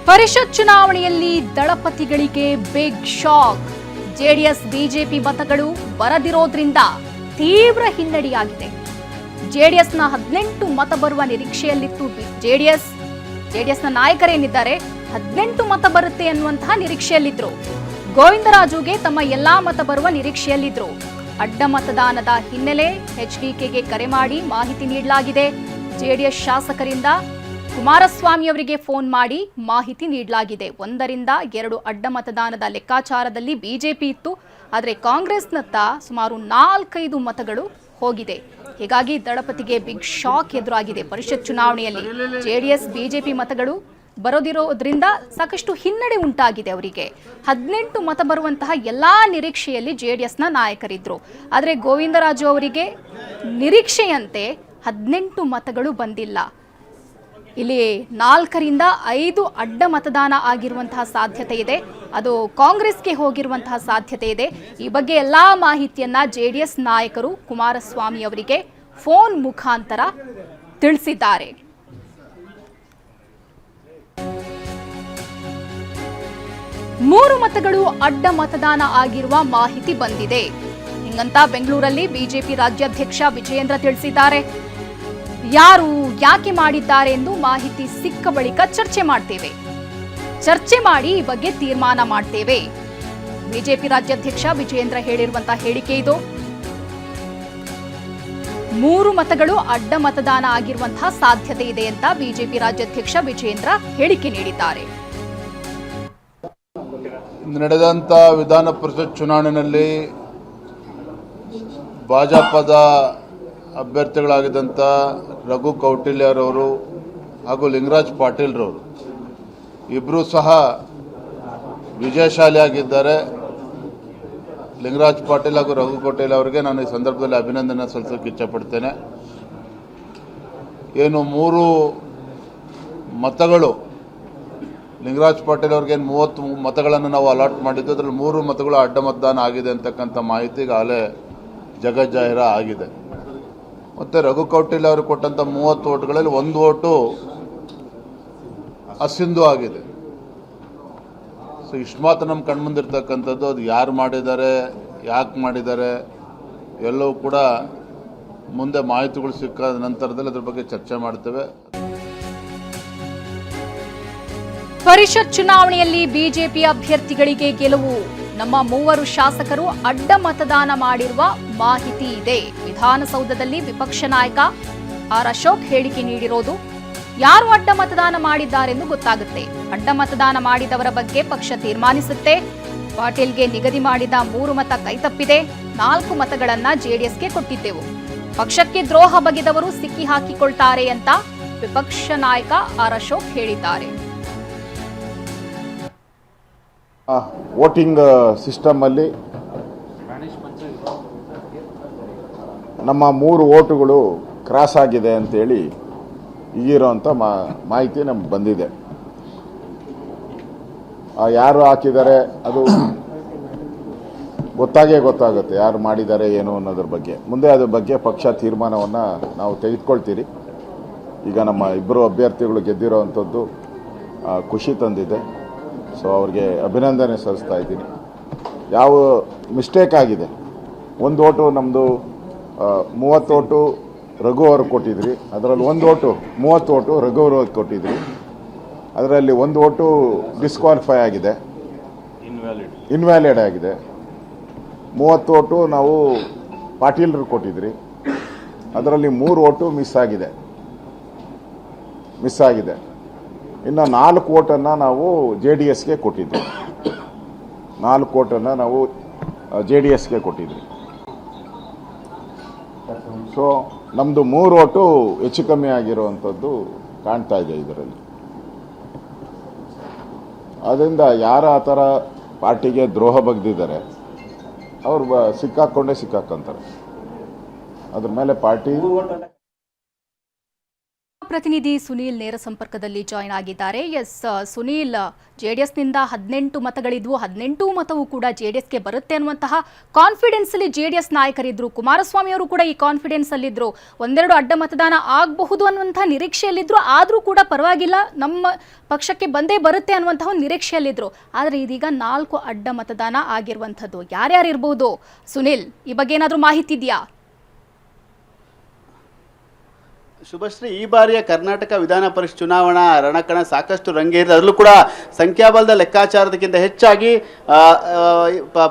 ಪರಿಷತ್ ಚುನಾವಣೆಯಲ್ಲಿ ದಳಪತಿಗಳಿಗೆ big shock. JDS BJP ಮತಗಳು ಬರದಿರೋದ್ರಿಂದ ತೀವ್ರ ಹಿನ್ನಡೆಯಾಗಿದೆ. ಜೆಡಿಎಸ್ನ 18 ಮತ ಬರುವ ನಿರೀಕ್ಷೆಯಲ್ಲಿತ್ತು. ಜೆಡಿಎಸ್ನ ನಾಯಕರೇನಿದ್ದಾರೆ 18 ಮತ ಬರುತ್ತೆ ಅನ್ನುವಂತಹ ನಿರೀಕ್ಷೆಯಲ್ಲಿದ್ರು. ಗೋವಿಂದರಾಜುಗೆ ತಮ್ಮ ಎಲ್ಲಾ ಮತ ಬರುವ ನಿರೀಕ್ಷೆಯಲ್ಲಿದ್ರು. ಅಡ್ಡ ಮತದಾನದ ಹಿನ್ನೆಲೆ ಎಚ್ಡಿಕೆಗೆ ಕರೆ ಮಾಡಿ ಮಾಹಿತಿ ನೀಡಲಾಗಿದೆ. ಜೆಡಿಎಸ್ ಶಾಸಕರಿಂದ ಕುಮಾರಸ್ವಾಮಿ ಅವರಿಗೆ ಫೋನ್ ಮಾಡಿ ಮಾಹಿತಿ ನೀಡಲಾಗಿದೆ. 1ರಿಂದ 2 ಅಡ್ಡ ಮತದಾನದ ಲೆಕ್ಕಾಚಾರದಲ್ಲಿ ಬಿಜೆಪಿ ಇತ್ತು, ಆದರೆ ಕಾಂಗ್ರೆಸ್ನತ್ತ ಸುಮಾರು 4-5 ಮತಗಳು ಹೋಗಿದೆ. ಹೀಗಾಗಿ ದಳಪತಿಗೆ ಬಿಗ್ ಶಾಕ್ ಎದುರಾಗಿದೆ. ಪರಿಷತ್ ಚುನಾವಣೆಯಲ್ಲಿ ಜೆಡಿಎಸ್ ಬಿಜೆಪಿ ಮತಗಳು ಬರೋದಿರೋದ್ರಿಂದ ಸಾಕಷ್ಟು ಹಿನ್ನಡೆ ಉಂಟಾಗಿದೆ. ಅವರಿಗೆ 18 ಮತ ಬರುವಂತಹ ಎಲ್ಲಾ ನಿರೀಕ್ಷೆಯಲ್ಲಿ ಜೆಡಿಎಸ್ನ ನಾಯಕರಿದ್ರು. ಆದರೆ ಗೋವಿಂದರಾಜು ಅವರಿಗೆ ನಿರೀಕ್ಷೆಯಂತೆ 18 ಮತಗಳು ಬಂದಿಲ್ಲ. ಇಲ್ಲಿ 4ರಿಂದ 5 ಅಡ್ಡ ಮತದಾನ ಆಗಿರುವಂತಹ ಸಾಧ್ಯತೆ ಇದೆ. ಅದು ಕಾಂಗ್ರೆಸ್ಗೆ ಹೋಗಿರುವಂತಹ ಸಾಧ್ಯತೆ ಇದೆ. ಈ ಬಗ್ಗೆ ಎಲ್ಲಾ ಮಾಹಿತಿಯನ್ನ ಜೆಡಿಎಸ್ ನಾಯಕರು ಕುಮಾರಸ್ವಾಮಿ ಅವರಿಗೆ ಫೋನ್ ಮುಖಾಂತರ ತಿಳಿಸಿದ್ದಾರೆ. ಮೂರು ಮತಗಳು ಅಡ್ಡ ಮತದಾನ ಆಗಿರುವ ಮಾಹಿತಿ ಬಂದಿದೆ. ಹಿಂಗಂತ ಬೆಂಗಳೂರಲ್ಲಿ ಬಿಜೆಪಿ ರಾಜ್ಯಾಧ್ಯಕ್ಷ ವಿಜಯೇಂದ್ರ ತಿಳಿಸಿದ್ದಾರೆ. ಯಾರು ಯಾಕೆ ಮಾಡಿದ್ದಾರೆ ಎಂದು ಮಾಹಿತಿ ಸಿಕ್ಕ ಬಳಿಕ ಚರ್ಚೆ ಮಾಡಿ ಈ ಬಗ್ಗೆ ತೀರ್ಮಾನ ಮಾಡ್ತೇವೆ. ಬಿಜೆಪಿ ರಾಜ್ಯಾಧ್ಯಕ್ಷ ವಿಜಯೇಂದ್ರ ಹೇಳಿರುವಂತಹ ಹೇಳಿಕೆ ಇದು. 3 ಮತಗಳು ಅಡ್ಡ ಮತದಾನ ಆಗಿರುವಂತಹ ಸಾಧ್ಯತೆ ಇದೆ ಅಂತ ಬಿಜೆಪಿ ರಾಜ್ಯಾಧ್ಯಕ್ಷ ವಿಜಯೇಂದ್ರ ಹೇಳಿಕೆ ನೀಡಿದ್ದಾರೆ. ನಡೆದಂತ ವಿಧಾನ ಪರಿಷತ್ ಚುನಾವಣೆಯಲ್ಲಿ ಭಾಜಪದ ಅಭ್ಯರ್ಥಿಗಳಾಗಿದ್ದಂಥ ರಘು ಕೌಟಿಲ್ಯರವರು ಹಾಗೂ ಲಿಂಗರಾಜ್ ಪಾಟೀಲ್ರವರು ಇಬ್ಬರೂ ಸಹ ವಿಜಯಶಾಲಿಯಾಗಿದ್ದಾರೆ. ಲಿಂಗರಾಜ್ ಪಾಟೀಲ್ ಹಾಗೂ ರಘು ಕೌಟಿಲ್ಯ ಅವರಿಗೆ ನಾನು ಈ ಸಂದರ್ಭದಲ್ಲಿ ಅಭಿನಂದನೆ ಸಲ್ಲಿಸೋಕೆ ಇಚ್ಛಪಡ್ತೇನೆ. ಏನು 3 ಮತಗಳು ಲಿಂಗರಾಜ್ ಪಾಟೀಲ್ ಅವ್ರಿಗೇನು 30 ಮತಗಳನ್ನು ನಾವು ಅಲಾಟ್ ಮಾಡಿದ್ದು, ಅದರಲ್ಲಿ 3 ಮತಗಳು ಅಡ್ಡ ಮತದಾನ ಆಗಿದೆ ಅಂತಕ್ಕಂಥ ಮಾಹಿತಿ ಈಗಾಗಲೇ ಜಗಜ್ಜಾಹಿರ ಆಗಿದೆ. ಮತ್ತು ರಘು ಕೌಟಿಲ್ಯ ಅವರು ಕೊಟ್ಟಂಥ 30 ಓಟ್ಗಳಲ್ಲಿ 1 ಓಟು ಅಸಿಂಧು ಆಗಿದೆ. ಸೊ ಇಷ್ಟು ಮಾತ್ರ ನಮ್ಮ ಕಣ್ಮುಂದಿರ್ತಕ್ಕಂಥದ್ದು. ಅದು ಯಾರು ಮಾಡಿದ್ದಾರೆ, ಯಾಕೆ ಮಾಡಿದ್ದಾರೆ ಎಲ್ಲವೂ ಕೂಡ ಮುಂದೆ ಮಾಹಿತಿಗಳು ಸಿಕ್ಕ ನಂತರದಲ್ಲಿ ಅದ್ರ ಬಗ್ಗೆ ಚರ್ಚೆ ಮಾಡ್ತೇವೆ. ಪರಿಷತ್ ಚುನಾವಣೆಯಲ್ಲಿ ಬಿಜೆಪಿ ಅಭ್ಯರ್ಥಿಗಳಿಗೆ ಗೆಲುವು. ನಮ್ಮ 3 ಶಾಸಕರು ಅಡ್ಡ ಮತದಾನ ಮಾಡಿರುವ ಮಾಹಿತಿ ಇದೆ. ವಿಧಾನಸೌಧದಲ್ಲಿ ವಿಪಕ್ಷ ನಾಯಕ ಆರ್ ಅಶೋಕ್ ಹೇಳಿಕೆ ನೀಡಿರೋದು. ಯಾರು ಅಡ್ಡ ಮತದಾನ ಮಾಡಿದ್ದಾರೆಂದು ಗೊತ್ತಾಗುತ್ತೆ. ಅಡ್ಡ ಮತದಾನ ಮಾಡಿದವರ ಬಗ್ಗೆ ಪಕ್ಷ ತೀರ್ಮಾನಿಸುತ್ತೆ. ಪಾಟೀಲ್ಗೆ ನಿಗದಿ ಮಾಡಿದ 3 ಮತ ಕೈತಪ್ಪಿದೆ. 4 ಮತಗಳನ್ನ ಜೆಡಿಎಸ್ಗೆ ಕೊಟ್ಟಿದ್ದೆವು. ಪಕ್ಷಕ್ಕೆ ದ್ರೋಹ ಬಗೆದವರು ಸಿಕ್ಕಿ ಹಾಕಿಕೊಳ್ತಾರೆ ಅಂತ ವಿಪಕ್ಷ ನಾಯಕ ಆರ್ ಅಶೋಕ್ ಹೇಳಿದ್ದಾರೆ. ವೋಟಿಂಗ್ ಸಿಸ್ಟಮ್ ಅಲ್ಲಿ ನಮ್ಮ 3 ಓಟುಗಳು ಕ್ರಾಸ್ ಆಗಿದೆ ಅಂತೇಳಿ ಈಗಿರೋಂಥ ಮಾಹಿತಿ ನಮ್ಗೆ ಬಂದಿದೆ. ಯಾರು ಹಾಕಿದ್ದಾರೆ ಅದು ಗೊತ್ತಾಗುತ್ತೆ, ಯಾರು ಮಾಡಿದ್ದಾರೆ ಏನು ಅನ್ನೋದ್ರ ಬಗ್ಗೆ. ಮುಂದೆ ಅದ್ರ ಬಗ್ಗೆ ಪಕ್ಷ ತೀರ್ಮಾನವನ್ನು ನಾವು ತೆಗೆದುಕೊಳ್ತೀರಿ. ಈಗ ನಮ್ಮ 2 ಅಭ್ಯರ್ಥಿಗಳು ಗೆದ್ದಿರೋ ಅಂಥದ್ದು ಖುಷಿ ತಂದಿದೆ. ಸೊ ಅವ್ರಿಗೆ ಅಭಿನಂದನೆ ಸಲ್ಲಿಸ್ತಾ ಇದ್ದೀನಿ. ಯಾವ ಮಿಸ್ಟೇಕ್ ಆಗಿದೆ, 1 ಓಟು ನಮ್ಮದು 30 ಓಟು ರಘು ಅವ್ರಿಗೆ ಕೊಟ್ಟಿದ್ರಿ, ಅದರಲ್ಲಿ 1 ಓಟು 30 ಓಟು ರಘು ಅವ್ರಿಗೆ ಕೊಟ್ಟಿದ್ರಿ, ಅದರಲ್ಲಿ 1 ಓಟು ಡಿಸ್ಕ್ವಾಲಿಫೈ ಆಗಿದೆ, ಇನ್ವ್ಯಾಲಿಡ್ ಆಗಿದೆ. 30 ಓಟು ನಾವು ಪಾಟೀಲ್ರು ಕೊಟ್ಟಿದ್ರಿ, ಅದರಲ್ಲಿ 3 ಓಟು ಮಿಸ್ ಆಗಿದೆ. ಇನ್ನು 4 ಓಟನ್ನು ನಾವು JDSಗೆ ಕೊಟ್ಟಿದ್ವಿ. 4 ಓಟನ್ನು ನಾವು JDSಗೆ ಕೊಟ್ಟಿದ್ವಿ. ಸೊ ನಮ್ಮದು 3 ಓಟು ಹೆಚ್ಚು ಕಮ್ಮಿ ಆಗಿರುವಂಥದ್ದು ಕಾಣ್ತಾ ಇದೆ ಇದರಲ್ಲಿ. ಅದರಿಂದ ಯಾರು ಆ ಥರ ಪಾರ್ಟಿಗೆ ದ್ರೋಹ ಬಗ್ದಿದ್ದಾರೆ ಅವ್ರು ಸಿಕ್ಕಾಕೊಂತಾರೆ. ಅದ್ರ ಮೇಲೆ ಪಾರ್ಟಿ ಪ್ರತಿನಿಧಿ ಸುನೀಲ್ ನೇರ ಸಂಪರ್ಕದಲ್ಲಿ ಜಾಯಿನ್ ಆಗಿದ್ದಾರೆ. ಎಸ್ ಸುನೀಲ್, ಜೆಡಿಎಸ್ನಿಂದ 18 ಮತಗಳಿದ್ವು, 18 ಮತವೂ ಕೂಡ ಜೆಡಿಎಸ್ಗೆ ಬರುತ್ತೆ ಅನ್ನುವಂತಹ ಕಾನ್ಫಿಡೆನ್ಸ್ ಅಲ್ಲಿ ಜೆಡಿಎಸ್ ನಾಯಕರಿದ್ರು. ಕುಮಾರಸ್ವಾಮಿ ಅವರು ಕೂಡ ಈ ಕಾನ್ಫಿಡೆನ್ಸ್ ಅಲ್ಲಿದ್ರು. ಒಂದೆರಡು ಅಡ್ಡ ಮತದಾನ ಆಗಬಹುದು ಅನ್ನುವಂತಹ ನಿರೀಕ್ಷೆಯಲ್ಲಿದ್ರು. ಆದರೂ ಕೂಡ ಪರವಾಗಿಲ್ಲ, ನಮ್ಮ ಪಕ್ಷಕ್ಕೆ ಬಂದೇ ಬರುತ್ತೆ ಅನ್ನುವಂತಹ ಒಂದು ನಿರೀಕ್ಷೆಯಲ್ಲಿದ್ರು. ಆದರೆ ಇದೀಗ 4 ಅಡ್ಡ ಮತದಾನ ಆಗಿರುವಂಥದ್ದು. ಯಾರ್ಯಾರು ಇರ್ಬೋದು ಸುನೀಲ್, ಈ ಬಗ್ಗೆ ಏನಾದರೂ ಮಾಹಿತಿ ಇದೆಯಾ? ಶುಭಶ್ರೀ, ಈ ಬಾರಿಯ ಕರ್ನಾಟಕ ವಿಧಾನ ಪರಿಷತ್ ಚುನಾವಣಾ ರಣಕಣ ಸಾಕಷ್ಟು ರಂಗೇರಿದೆ. ಅದರಲ್ಲೂ ಕೂಡ ಸಂಖ್ಯಾಬಲದ ಲೆಕ್ಕಾಚಾರದಕ್ಕಿಂತ ಹೆಚ್ಚಾಗಿ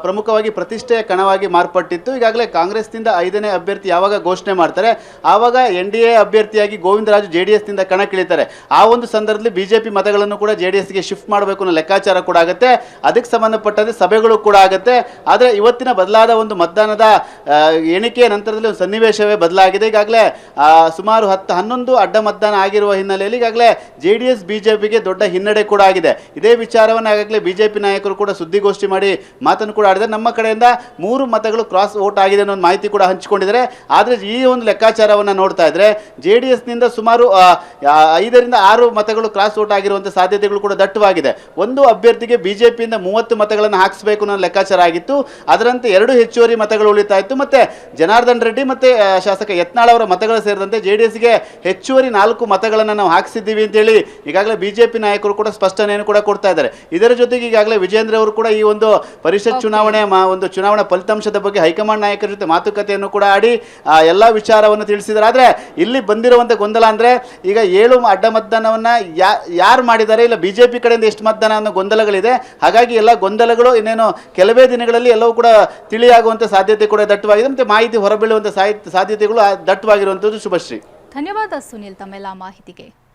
ಪ್ರಮುಖವಾಗಿ ಪ್ರತಿಷ್ಠೆಯ ಕಣವಾಗಿ ಮಾರ್ಪಟ್ಟಿತ್ತು. ಈಗಾಗಲೇ ಕಾಂಗ್ರೆಸ್ನಿಂದ 5ನೇ ಅಭ್ಯರ್ಥಿ ಯಾವಾಗ ಘೋಷಣೆ ಮಾಡ್ತಾರೆ ಆವಾಗ NDA ಅಭ್ಯರ್ಥಿಯಾಗಿ ಗೋವಿಂದರಾಜು JDSನಿಂದ ಕಣಕ್ಕಿಳಿತಾರೆ. ಆ ಒಂದು ಸಂದರ್ಭದಲ್ಲಿ BJP ಮತಗಳನ್ನು ಕೂಡ JDSಗೆ ಶಿಫ್ಟ್ ಮಾಡಬೇಕು ಅನ್ನೋ ಲೆಕ್ಕಾಚಾರ ಕೂಡ ಆಗುತ್ತೆ. ಅದಕ್ಕೆ ಸಂಬಂಧಪಟ್ಟಂತೆ ಸಭೆಗಳು ಕೂಡ ಆಗುತ್ತೆ. ಆದರೆ ಇವತ್ತಿನ ಬದಲಾದ ಒಂದು ಮತದಾನದ ಎಣಿಕೆಯ ನಂತರದಲ್ಲಿ ಒಂದು ಸನ್ನಿವೇಶವೇ ಬದಲಾಗಿದೆ. ಈಗಾಗಲೇ ಸುಮಾರು 11 ಅಡ್ಡ ಮತದಾನ ಆಗಿರುವ ಹಿನ್ನೆಲೆಯಲ್ಲಿ ಈಗಾಗಲೇ JDS BJPಗೆ ದೊಡ್ಡ ಹಿನ್ನಡೆ ಕೂಡ ಆಗಿದೆ. ಇದೇ ವಿಚಾರವನ್ನು ಈಗಾಗಲೇ BJP ನಾಯಕರು ಕೂಡ ಸುದ್ದಿಗೋಷ್ಠಿ ಮಾಡಿ ಮಾತನ್ನು ಕೂಡ ಆಡಿದ್ದಾರೆ. ನಮ್ಮ ಕಡೆಯಿಂದ 3 ಮತಗಳು ಕ್ರಾಸ್ ವೋಟ್ ಆಗಿದೆ ಅನ್ನೋ ಮಾಹಿತಿ ಕೂಡ ಹಂಚಿಕೊಂಡಿದ್ದಾರೆ. ಆದರೆ ಈ ಒಂದು ಲೆಕ್ಕಾಚಾರವನ್ನು ನೋಡ್ತಾ ಇದ್ರೆ JDSನಿಂದ ಸುಮಾರು 5ರಿಂದ 6 ಮತಗಳು ಕ್ರಾಸ್ ವೋಟ್ ಆಗಿರುವಂಥ ಸಾಧ್ಯತೆಗಳು ಕೂಡ ದಟ್ಟವಾಗಿದೆ. ಒಂದು ಅಭ್ಯರ್ಥಿಗೆ BJPಯಿಂದ 30 ಮತಗಳನ್ನು ಹಾಕಿಸಬೇಕು ಅನ್ನೋ ಲೆಕ್ಕಾಚಾರ ಆಗಿತ್ತು. ಅದರಂತೆ 2 ಹೆಚ್ಚುವರಿ ಮತಗಳು ಉಳಿತಾ ಇತ್ತು. ಮತ್ತೆ ಜನಾರ್ದನ್ ರೆಡ್ಡಿ ಮತ್ತೆ ಶಾಸಕ ಯತ್ನಾಳ್ ಅವರ ಮತಗಳು ಸೇರಿದಂತೆ JDSಗೆ ಹೆಚ್ಚುವರಿ 4 ಮತಗಳನ್ನು ನಾವು ಹಾಕಿಸಿದ್ದೀವಿ ಅಂತೇಳಿ ಈಗಾಗಲೇ BJP ನಾಯಕರು ಕೂಡ ಸ್ಪಷ್ಟನೆಯನ್ನು ಕೂಡ ಕೊಡ್ತಾ ಇದ್ದಾರೆ. ಇದರ ಜೊತೆಗೆ ಈಗಾಗಲೇ ವಿಜೇಂದ್ರ ಅವರು ಕೂಡ ಈ ಒಂದು ಪರಿಷತ್ ಚುನಾವಣೆ ಒಂದು ಚುನಾವಣಾ ಫಲಿತಾಂಶದ ಬಗ್ಗೆ ಹೈಕಮಾಂಡ್ ನಾಯಕರ ಜೊತೆ ಮಾತುಕತೆಯನ್ನು ಕೂಡ ಆಡಿ ಎಲ್ಲ ವಿಚಾರವನ್ನು ತಿಳಿಸಿದ್ದಾರೆ. ಆದರೆ ಇಲ್ಲಿ ಬಂದಿರುವಂಥ ಗೊಂದಲ ಅಂದರೆ ಈಗ 7 ಅಡ್ಡ ಮತದಾನವನ್ನು ಯಾರು ಮಾಡಿದ್ದಾರೆ, ಇಲ್ಲ BJP ಕಡೆಯಿಂದ ಎಷ್ಟು ಮತದಾನ ಅನ್ನೋ ಗೊಂದಲಗಳಿದೆ. ಹಾಗಾಗಿ ಎಲ್ಲ ಗೊಂದಲಗಳು ಇನ್ನೇನು ಕೆಲವೇ ದಿನಗಳಲ್ಲಿ ಎಲ್ಲವೂ ಕೂಡ ತಿಳಿಯಾಗುವಂಥ ಸಾಧ್ಯತೆ ಕೂಡ ದಟ್ಟವಾಗಿದೆ. ಮತ್ತು ಮಾಹಿತಿ ಹೊರಬೀಳುವಂಥ ಸಾಧ್ಯತೆಗಳು ದಟ್ಟವಾಗಿರುವಂಥದ್ದು. ಶುಭಶ್ರೀ, ಧನ್ಯವಾದ ಸುನೀಲ್ ತಮ್ಮೆಲ್ಲ ಮಾಹಿತಿಗೆ.